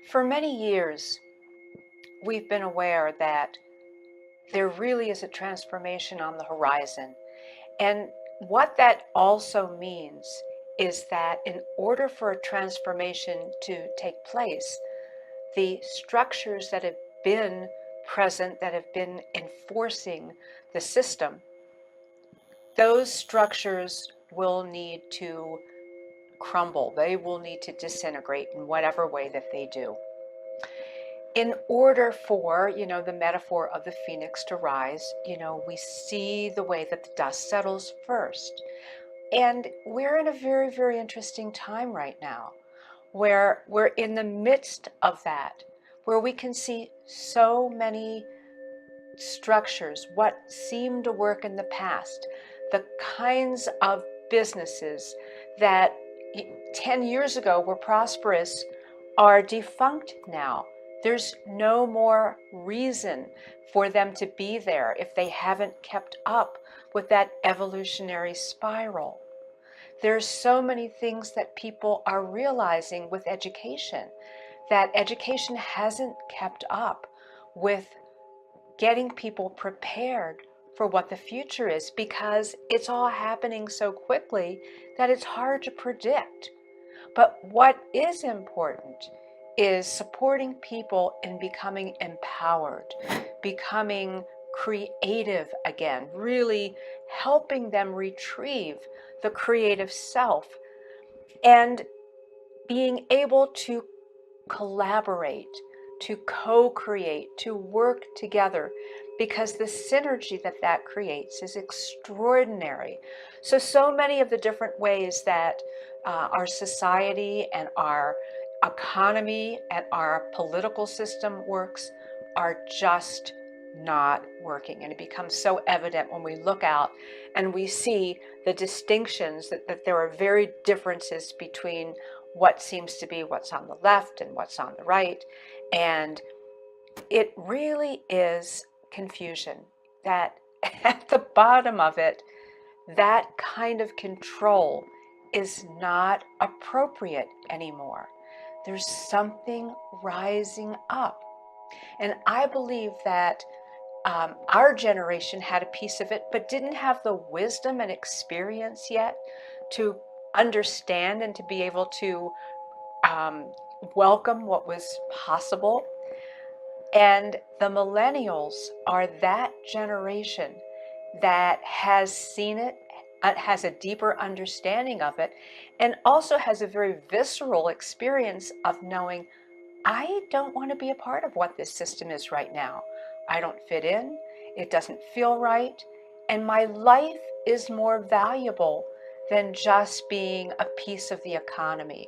For many years, we've been aware that there really is a transformation on the horizon. And what that also means is that in order for a transformation to take place, the structures that have been present, that have been enforcing the system, those structures will need to crumble. They will need to disintegrate in whatever way that they do. In order for, the metaphor of the phoenix to rise, we see the way that the dust settles first. And we're in a very, very interesting time right now where we're in the midst of that, where we can see so many structures, what seemed to work in the past, the kinds of businesses that 10 years ago were prosperous are defunct now. There's no more reason for them to be there if they haven't kept up with that evolutionary spiral. There's so many things that people are realizing with education, that education hasn't kept up with getting people prepared for what the future is, because it's all happening so quickly that it's hard to predict. But what is important is supporting people in becoming empowered, becoming creative again, really helping them retrieve the creative self and being able to collaborate, to co-create, to work together, because the synergy that that creates is extraordinary. So many of the different ways that our society and our economy and our political system works are just not working. And it becomes so evident when we look out and we see the distinctions, that there are very differences between what seems to be what's on the left and what's on the right. And it really is confusion, that at the bottom of it, that kind of control is not appropriate anymore. There's something rising up. And I believe that our generation had a piece of it, but didn't have the wisdom and experience yet to understand and to be able to welcome what was possible. And the millennials are that generation that has seen it, has a deeper understanding of it, and also has a very visceral experience of knowing, I don't want to be a part of what this system is right now. I don't fit in, it doesn't feel right, and my life is more valuable than just being a piece of the economy.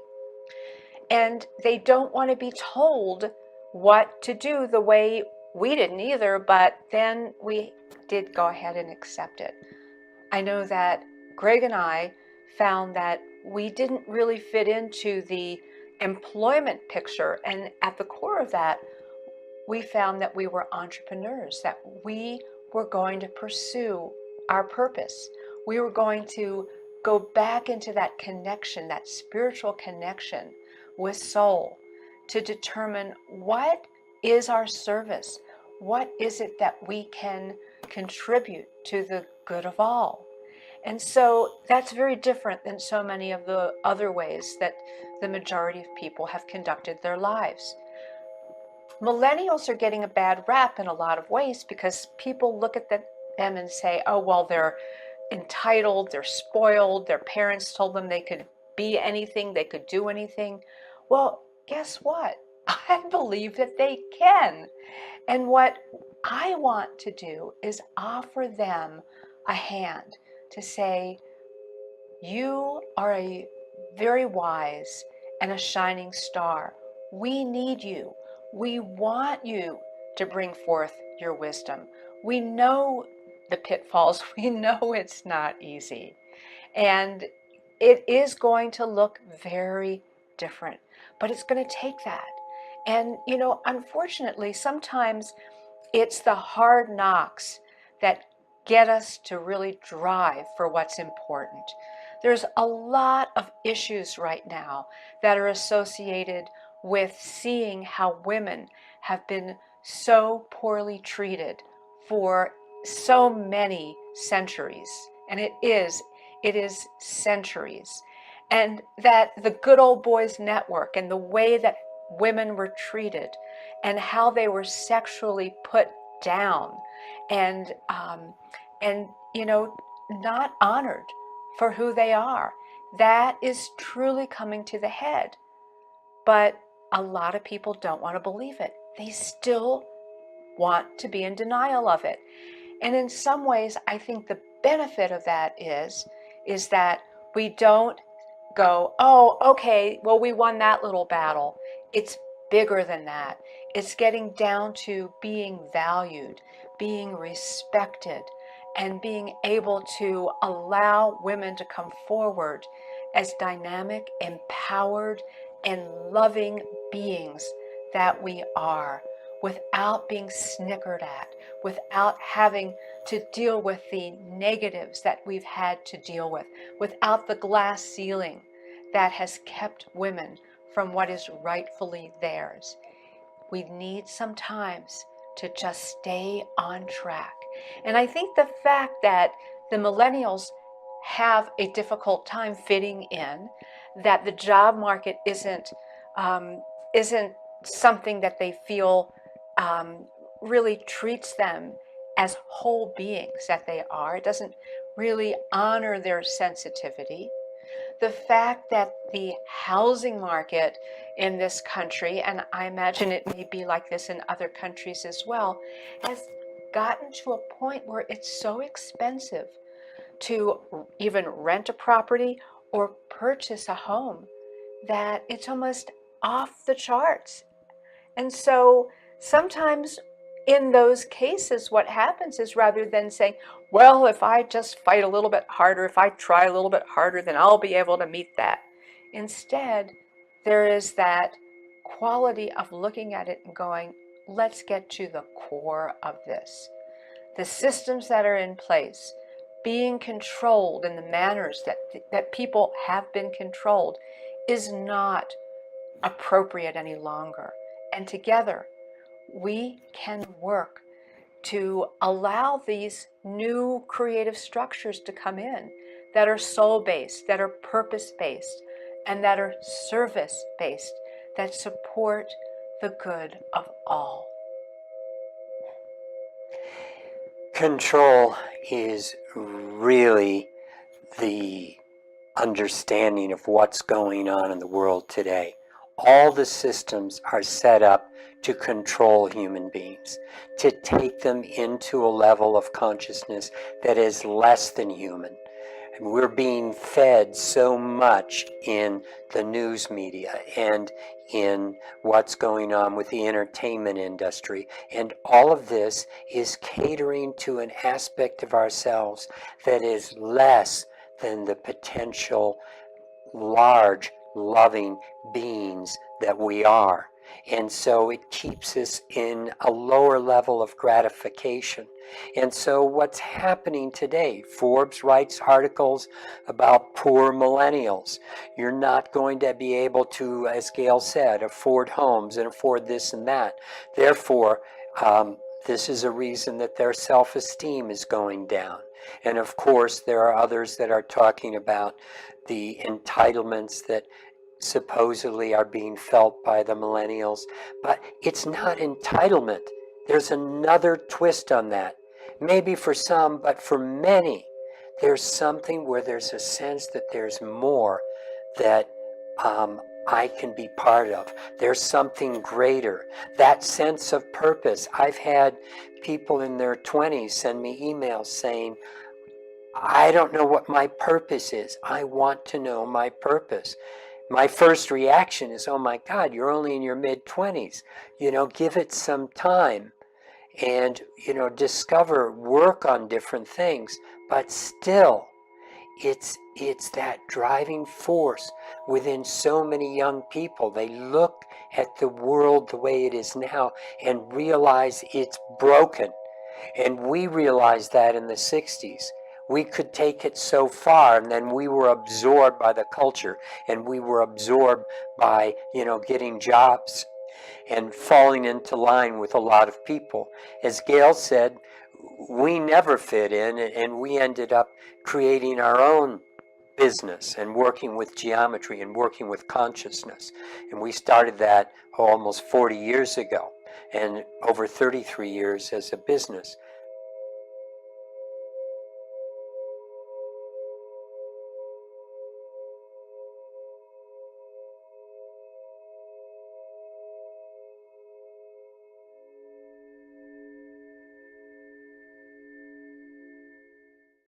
And they don't want to be told what to do the way we didn't either, but then we did go ahead and accept it. I know that Greg and I found that we didn't really fit into the employment picture, and at the core of that, we found that we were entrepreneurs, that we were going to pursue our purpose. We were going to go back into that connection, that spiritual connection with soul, to determine what is our service, what is it that we can contribute to the good of all. And so that's very different than so many of the other ways that the majority of people have conducted their lives. Millennials are getting a bad rap in a lot of ways because people look at them and say, oh, well, they're entitled, they're spoiled, their parents told them they could be anything, they could do anything. Well, guess what? I believe that they can. And what I want to do is offer them a hand to say, you are a very wise and a shining star. We need you. We want you to bring forth your wisdom. We know the pitfalls. We know it's not easy. And it is going to look very different, but it's going to take that. And, unfortunately, sometimes it's the hard knocks that get us to really drive for what's important. There's a lot of issues right now that are associated with seeing how women have been so poorly treated for so many centuries. And it is centuries. And that the Good Old Boys Network and the way that women were treated and how they were sexually put down and not honored for who they are, that is truly coming to the head. But a lot of people don't want to believe it. They still want to be in denial of it. And in some ways, I think the benefit of that is that we don't go, oh, okay, well, we won that little battle. It's bigger than that. It's getting down to being valued, being respected, and being able to allow women to come forward as dynamic, empowered, and loving beings that we are, without being snickered at, without having to deal with the negatives that we've had to deal with, without the glass ceiling that has kept women from what is rightfully theirs. We need sometimes to just stay on track. And I think the fact that the millennials have a difficult time fitting in, that the job market isn't something that they feel really treats them as whole beings that they are. It doesn't really honor their sensitivity. The fact that the housing market in this country, and I imagine it may be like this in other countries as well, has gotten to a point where it's so expensive to even rent a property or purchase a home that it's almost off the charts. And so sometimes in those cases, what happens is, rather than saying, well, if I just fight a little bit harder, if I try a little bit harder, then I'll be able to meet that. Instead, there is that quality of looking at it and going, let's get to the core of this. The systems that are in place, being controlled in the manners that people have been controlled, is not appropriate any longer. And together, we can work to allow these new creative structures to come in that are soul-based, that are purpose-based, and that are service-based, that support the good of all. Control is really the understanding of what's going on in the world today. All the systems are set up to control human beings, to take them into a level of consciousness that is less than human. And we're being fed so much in the news media and in what's going on with the entertainment industry. And all of this is catering to an aspect of ourselves that is less than the potential large, loving beings that we are. And so it keeps us in a lower level of gratification. And so what's happening today, Forbes writes articles about poor millennials. You're not going to be able to, as Gail said, afford homes and afford this and that. Therefore, this is a reason that their self-esteem is going down. And of course, there are others that are talking about the entitlements that supposedly are being felt by the millennials. But it's not entitlement. There's another twist on that. Maybe for some, but for many, there's something where there's a sense that there's more that I can be part of. There's something greater. That sense of purpose. I've had people in their 20s send me emails saying, I don't know what my purpose is. I want to know my purpose. My first reaction is, oh my God, you're only in your mid-20s. Give it some time and, discover, work on different things. But still, it's that driving force within so many young people. They look at the world the way it is now and realize it's broken. And we realized that in the 60s. we could take it so far, and then we were absorbed by the culture, and we were absorbed by, getting jobs and falling into line with a lot of people. As Gail said, we never fit in, and we ended up creating our own business and working with geometry and working with consciousness. And we started that almost 40 years ago, and over 33 years as a business.